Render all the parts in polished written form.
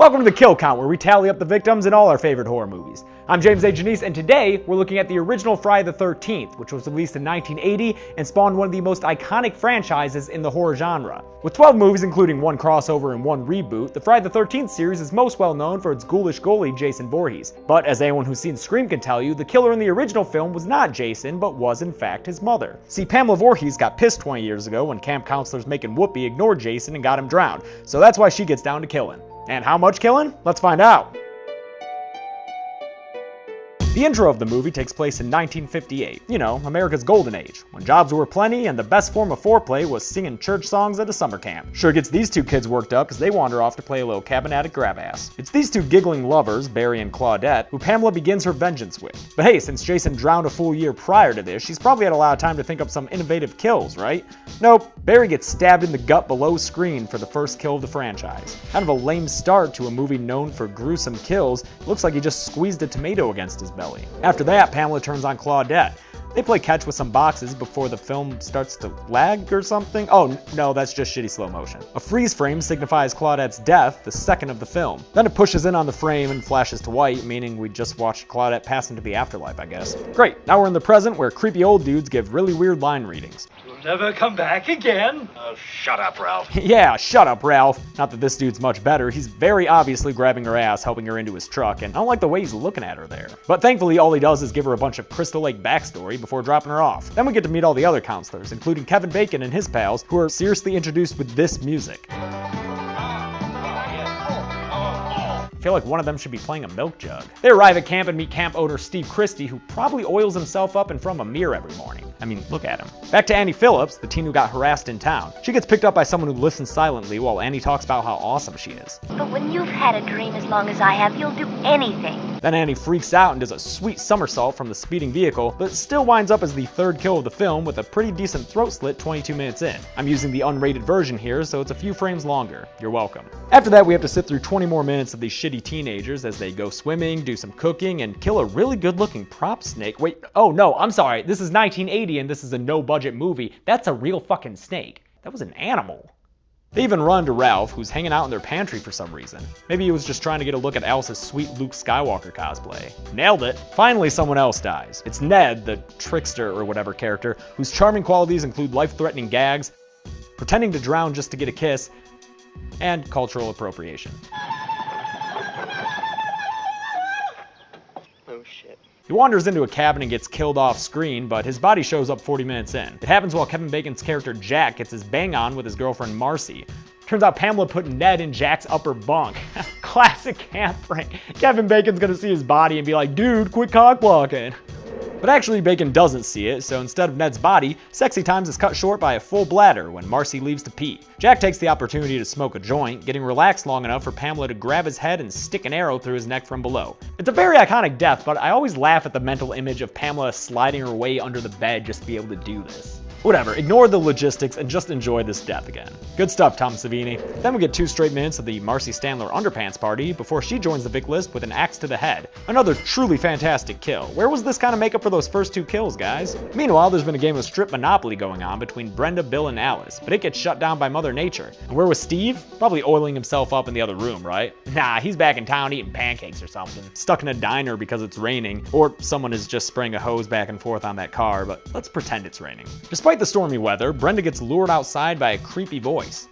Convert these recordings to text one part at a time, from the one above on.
Welcome to the Kill Count, where we tally up the victims in all our favorite horror movies. I'm James A. Janice, and today we're looking at the original Friday the 13th, which was released in 1980 and spawned one of the most iconic franchises in the horror genre. With 12 movies, including one crossover and one reboot, the Friday the 13th series is most well known for its ghoulish goalie, Jason Voorhees. But as anyone who's seen Scream can tell you, the killer in the original film was not Jason, but was in fact his mother. See, Pamela Voorhees got pissed 20 years ago when camp counselors making Whoopi ignored Jason and got him drowned, so that's why she gets down to killing. And how much killing? Let's find out. The intro of the movie takes place in 1958, you know, America's golden age, when jobs were plenty and the best form of foreplay was singing church songs at a summer camp. Sure gets these two kids worked up as they wander off to play a little cabin attic grab ass. It's these two giggling lovers, Barry and Claudette, who Pamela begins her vengeance with. But hey, since Jason drowned a full year prior to this, she's probably had a lot of time to think up some innovative kills, right? Nope, Barry gets stabbed in the gut below screen for the first kill of the franchise. Kind of a lame start to a movie known for gruesome kills. It looks like he just squeezed a tomato against his belly. After that, Pamela turns on Claudette. They play catch with some boxes before the film starts to lag or something. Oh, no, that's just shitty slow motion. A freeze frame signifies Claudette's death, the second of the film. Then it pushes in on the frame and flashes to white, meaning we just watched Claudette pass into the afterlife, I guess. Great, now we're in the present where creepy old dudes give really weird line readings. Never come back again. Oh, shut up, Ralph. Yeah, shut up, Ralph. Not that this dude's much better. He's very obviously grabbing her ass, helping her into his truck, and I don't like the way he's looking at her there. But thankfully, all he does is give her a bunch of Crystal Lake backstory before dropping her off. Then we get to meet all the other counselors, including Kevin Bacon and his pals, who are seriously introduced with this music. I feel like one of them should be playing a milk jug. They arrive at camp and meet camp owner Steve Christie, who probably oils himself up in front of a mirror every morning. I mean, look at him. Back to Annie Phillips, the teen who got harassed in town. She gets picked up by someone who listens silently while Annie talks about how awesome she is. But when you've had a dream as long as I have, you'll do anything. Then Annie freaks out and does a sweet somersault from the speeding vehicle, but still winds up as the third kill of the film with a pretty decent throat slit 22 minutes in. I'm using the unrated version here, so it's a few frames longer. You're welcome. After that, we have to sit through 20 more minutes of these shitty teenagers as they go swimming, do some cooking, and kill a really good-looking prop snake. Wait, oh no, I'm sorry. This is 1980 and this is a no-budget movie. That's a real fucking snake. That was an animal. They even run to Ralph, who's hanging out in their pantry for some reason. Maybe he was just trying to get a look at Alice's sweet Luke Skywalker cosplay. Nailed it. Finally, someone else dies. It's Ned, the trickster or whatever character, whose charming qualities include life-threatening gags, pretending to drown just to get a kiss, and cultural appropriation. Oh, shit. He wanders into a cabin and gets killed off screen, but his body shows up 40 minutes in. It happens while Kevin Bacon's character Jack gets his bang on with his girlfriend Marcy. Turns out Pamela put Ned in Jack's upper bunk. Classic camp prank. Kevin Bacon's gonna see his body and be like, dude, quit cock blocking. But actually, Bacon doesn't see it, so instead of Ned's body, sexy times is cut short by a full bladder when Marcy leaves to pee. Jack takes the opportunity to smoke a joint, getting relaxed long enough for Pamela to grab his head and stick an arrow through his neck from below. It's a very iconic death, but I always laugh at the mental image of Pamela sliding her way under the bed just to be able to do this. Whatever, ignore the logistics and just enjoy this death again. Good stuff, Tom Savini. Then we get 2 straight minutes of the Marcy Standler underpants party before she joins the Vic list with an axe to the head. Another truly fantastic kill. Where was this kind of makeup for those first 2 kills, guys? Meanwhile, there's been a game of strip Monopoly going on between Brenda, Bill, and Alice, but it gets shut down by Mother Nature. And where was Steve? Probably oiling himself up in the other room, right? Nah, he's back in town eating pancakes or something. Stuck in a diner because it's raining, or someone is just spraying a hose back and forth on that car, but let's pretend it's raining. Despite the stormy weather, Brenda gets lured outside by a creepy voice.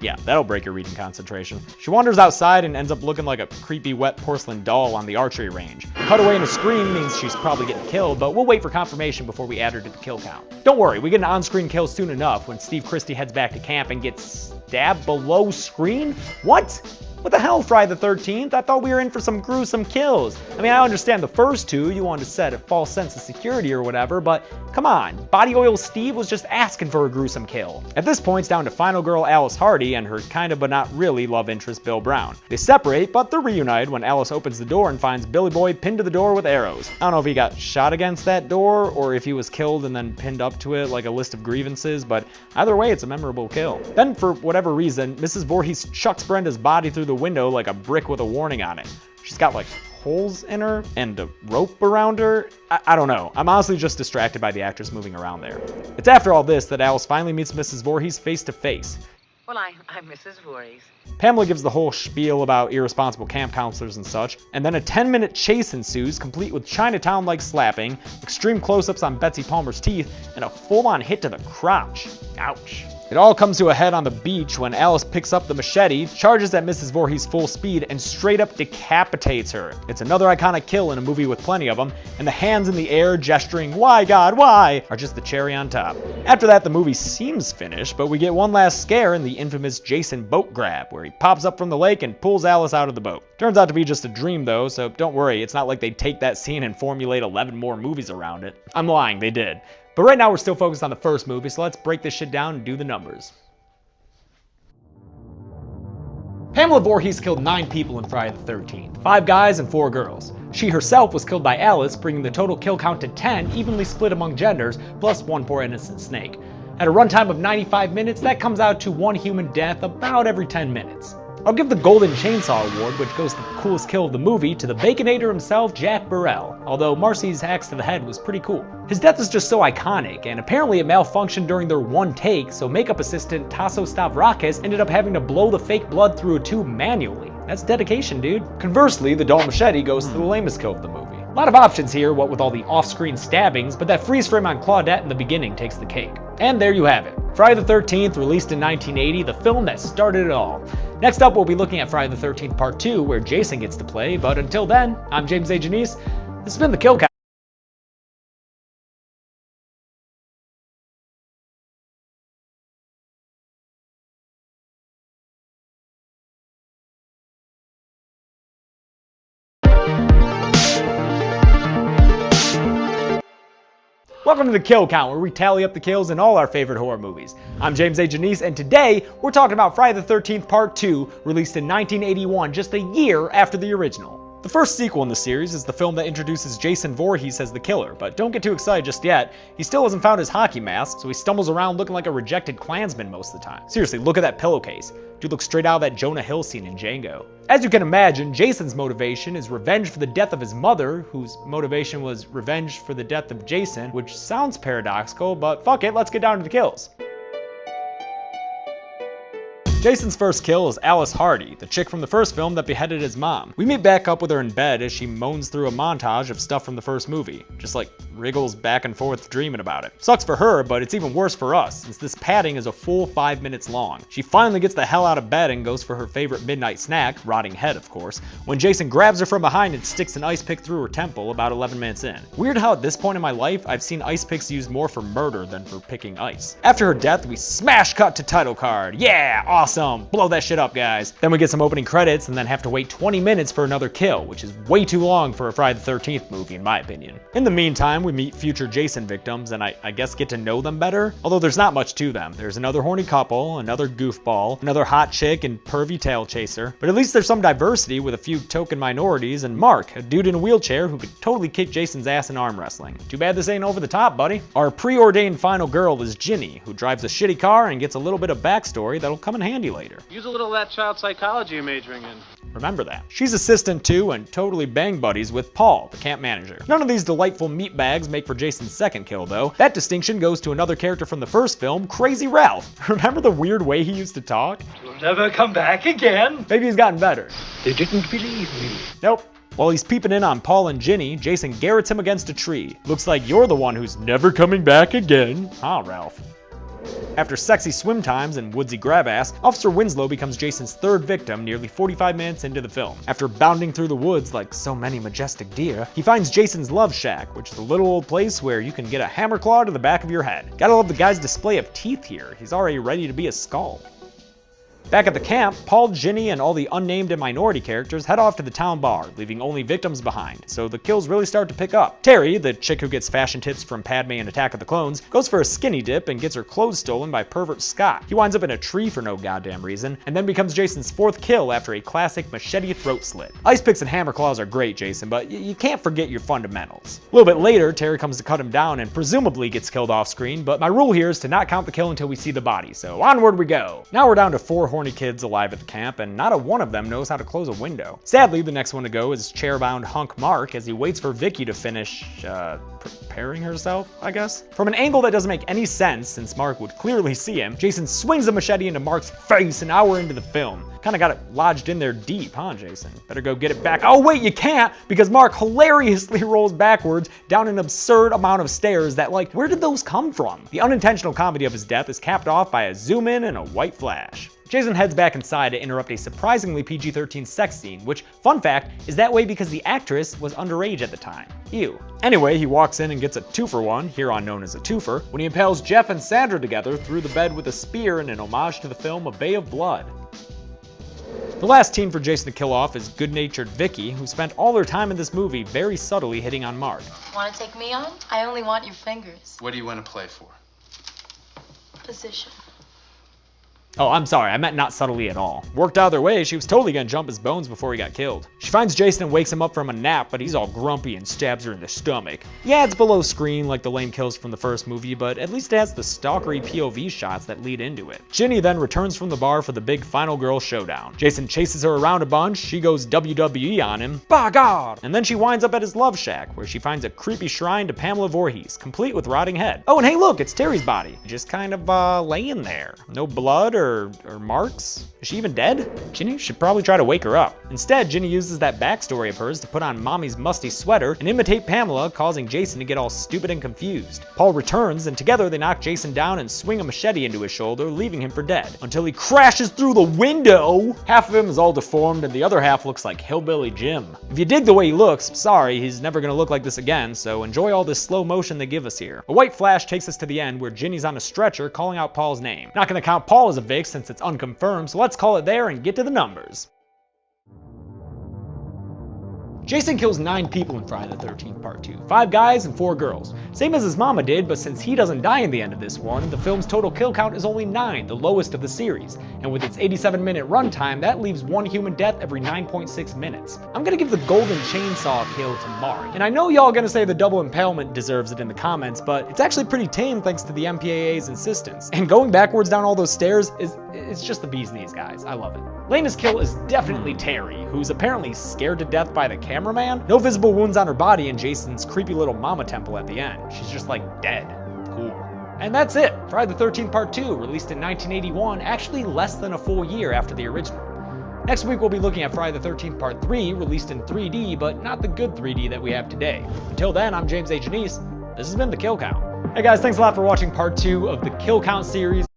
Yeah, that'll break your reading concentration. She wanders outside and ends up looking like a creepy wet porcelain doll on the archery range. Cutaway and a scream means she's probably getting killed, but we'll wait for confirmation before we add her to the kill count. Don't worry, we get an on-screen kill soon enough when Steve Christie heads back to camp and gets stabbed below screen? What? What the hell, Friday the 13th? I thought we were in for some gruesome kills. I mean, I understand the first 2, you wanted to set a false sense of security or whatever, but come on, Body Oil Steve was just asking for a gruesome kill. At this point, it's down to final girl Alice Hardy and her kinda but not really love interest Bill Brown. They separate, but they're reunited when Alice opens the door and finds Billy Boy pinned to the door with arrows. I don't know if he got shot against that door or if he was killed and then pinned up to it like a list of grievances, but either way, it's a memorable kill. Then, for whatever reason, Mrs. Voorhees chucks Brenda's body through the window like a brick with a warning on it. She's got like holes in her and a rope around her. I don't know. I'm honestly just distracted by the actress moving around there. It's after all this that Alice finally meets Mrs. Voorhees face to face. Well, I'm Mrs. Voorhees. Pamela gives the whole spiel about irresponsible camp counselors and such, and then a 10-minute chase ensues, complete with Chinatown-like slapping, extreme close-ups on Betsy Palmer's teeth, and a full-on hit to the crotch. Ouch. It all comes to a head on the beach when Alice picks up the machete, charges at Mrs. Voorhees full speed, and straight up decapitates her. It's another iconic kill in a movie with plenty of them, and the hands in the air gesturing, "Why, God, why?" are just the cherry on top. After that, the movie seems finished, but we get one last scare in the infamous Jason boat grab, where he pops up from the lake and pulls Alice out of the boat. Turns out to be just a dream though, so don't worry, it's not like they take that scene and formulate 11 more movies around it. I'm lying, they did. But right now we're still focused on the first movie, so let's break this shit down and do the numbers. Pamela Voorhees killed 9 people in Friday the 13th, 5 guys and 4 girls. She herself was killed by Alice, bringing the total kill count to 10, evenly split among genders, plus 1 poor innocent snake. At a runtime of 95 minutes, that comes out to 1 human death about every 10 minutes. I'll give the Golden Chainsaw Award, which goes to the coolest kill of the movie, to the Baconator himself, Jack Burrell, although Marcy's axe to the head was pretty cool. His death is just so iconic, and apparently it malfunctioned during their one take, so makeup assistant Tasso Stavrakis ended up having to blow the fake blood through a tube manually. That's dedication, dude. Conversely, the dull machete goes to the lamest kill of the movie. A lot of options here, what with all the off-screen stabbings, but that freeze frame on Claudette in the beginning takes the cake. And there you have it. Friday the 13th, released in 1980, the film that started it all. Next up, we'll be looking at Friday the 13th Part 2, where Jason gets to play, but until then, I'm James A. Janice. This has been The Kill Count. Welcome to The Kill Count, where we tally up the kills in all our favorite horror movies. I'm James A. Janice, and today we're talking about Friday the 13th Part 2, released in 1981, just a year after the original. The first sequel in the series is the film that introduces Jason Voorhees as the killer, but don't get too excited just yet. He still hasn't found his hockey mask, so he stumbles around looking like a rejected Klansman most of the time. Seriously, look at that pillowcase. Dude looks straight out of that Jonah Hill scene in Django. As you can imagine, Jason's motivation is revenge for the death of his mother, whose motivation was revenge for the death of Jason, which sounds paradoxical, but fuck it, let's get down to the kills. Jason's first kill is Alice Hardy, the chick from the first film that beheaded his mom. We meet back up with her in bed as she moans through a montage of stuff from the first movie, just like wriggles back and forth dreaming about it. Sucks for her, but it's even worse for us, since this padding is a full 5 minutes long. She finally gets the hell out of bed and goes for her favorite midnight snack, rotting head of course, when Jason grabs her from behind and sticks an ice pick through her temple about 11 minutes in. Weird how at this point in my life, I've seen ice picks used more for murder than for picking ice. After her death, we smash cut to title card. Yeah, awesome! Blow that shit up, guys. Then we get some opening credits and then have to wait 20 minutes for another kill, which is way too long for a Friday the 13th movie in my opinion. In the meantime, we meet future Jason victims and I guess get to know them better, although there's not much to them. There's another horny couple, another goofball, another hot chick and pervy tail chaser, but at least there's some diversity with a few token minorities and Mark, a dude in a wheelchair who could totally kick Jason's ass in arm wrestling. Too bad this ain't over the top, buddy. Our preordained final girl is Ginny, who drives a shitty car and gets a little bit of backstory that'll come in handy later. Use a little of that child psychology you're majoring in. Remember that. She's assistant to and totally bang buddies with Paul, the camp manager. None of these delightful meatbags make for Jason's second kill though. That distinction goes to another character from the first film, Crazy Ralph. Remember the weird way he used to talk? You'll never come back again. Maybe he's gotten better. They didn't believe me. Nope. While he's peeping in on Paul and Ginny, Jason garrots him against a tree. Looks like you're the one who's never coming back again. Huh, Ralph? After sexy swim times and woodsy grab-ass, Officer Winslow becomes Jason's third victim nearly 45 minutes into the film. After bounding through the woods like so many majestic deer, he finds Jason's love shack, which is a little old place where you can get a hammer claw to the back of your head. Gotta love the guy's display of teeth here. He's already ready to be a skull. Back at the camp, Paul, Ginny, and all the unnamed and minority characters head off to the town bar, leaving only victims behind, so the kills really start to pick up. Terry, the chick who gets fashion tips from Padme in Attack of the Clones, goes for a skinny dip and gets her clothes stolen by pervert Scott. He winds up in a tree for no goddamn reason, and then becomes Jason's fourth kill after a classic machete throat slit. Ice picks and hammer claws are great, Jason, but you can't forget your fundamentals. A little bit later, Terry comes to cut him down and presumably gets killed off screen, but my rule here is to not count the kill until we see the body, so onward we go. Now we're down to 4 horny kids alive at the camp, and not a one of them knows how to close a window. Sadly, the next one to go is chair-bound hunk Mark as he waits for Vicky to finish, preparing herself, I guess? From an angle that doesn't make any sense, since Mark would clearly see him, Jason swings a machete into Mark's face an hour into the film. Kinda got it lodged in there deep, huh, Jason? Better go get it back. Oh wait, you can't, because Mark hilariously rolls backwards down an absurd amount of stairs that, like, where did those come from? The unintentional comedy of his death is capped off by a zoom in and a white flash. Jason heads back inside to interrupt a surprisingly PG-13 sex scene, which, fun fact, is that way because the actress was underage at the time. Ew. Anyway, he walks in and gets a 2-for-1, here on known as a twofer, when he impales Jeff and Sandra together through the bed with a spear in an homage to the film A Bay of Blood. The last teen for Jason to kill off is good-natured Vicky, who spent all her time in this movie very subtly hitting on Mark. Want to take me on? I only want your fingers. What do you want to play for? Position. Oh, I'm sorry, I meant not subtly at all. Worked out their way, she was totally gonna jump his bones before he got killed. She finds Jason and wakes him up from a nap, but he's all grumpy and stabs her in the stomach. Yeah, it's below screen like the lame kills from the first movie, but at least it has the stalkery POV shots that lead into it. Ginny then returns from the bar for the big final girl showdown. Jason chases her around a bunch, she goes WWE on him, by God! And then she winds up at his love shack, where she finds a creepy shrine to Pamela Voorhees, complete with rotting head. Oh, and hey look, it's Terry's body. Just kind of, laying there. No blood or marks? Is she even dead? Ginny should probably try to wake her up. Instead, Ginny uses that backstory of hers to put on Mommy's musty sweater and imitate Pamela, causing Jason to get all stupid and confused. Paul returns, and together they knock Jason down and swing a machete into his shoulder, leaving him for dead. Until he crashes through the window! Half of him is all deformed, and the other half looks like Hillbilly Jim. If you dig the way he looks, sorry, he's never gonna look like this again, so enjoy all this slow motion they give us here. A white flash takes us to the end, where Ginny's on a stretcher calling out Paul's name. Not gonna count Paul as a Vic since it's unconfirmed, so let's call it there and get to the numbers. Jason kills 9 people in Friday the 13th Part 2, 5 guys and 4 girls. Same as his mama did, but since he doesn't die in the end of this one, the film's total kill count is only 9, the lowest of the series. And with its 87-minute runtime, that leaves 1 human death every 9.6 minutes. I'm gonna give the golden chainsaw kill to Mark. And I know y'all gonna say the double impalement deserves it in the comments, but it's actually pretty tame thanks to the MPAA's insistence. And going backwards down all those stairs it's just the bee's knees, guys. I love it. Lena's kill is definitely Terry, who's apparently scared to death by the cameraman. No visible wounds on her body in Jason's creepy little mama temple at the end. She's just like dead. Cool. And that's it. Friday the 13th Part 2, released in 1981, actually less than a full year after the original. Next week we'll be looking at Friday the 13th Part 3, released in 3D, but not the good 3D that we have today. Until then, I'm James A. Janice. This has been The Kill Count. Hey guys, thanks a lot for watching Part 2 of the Kill Count series.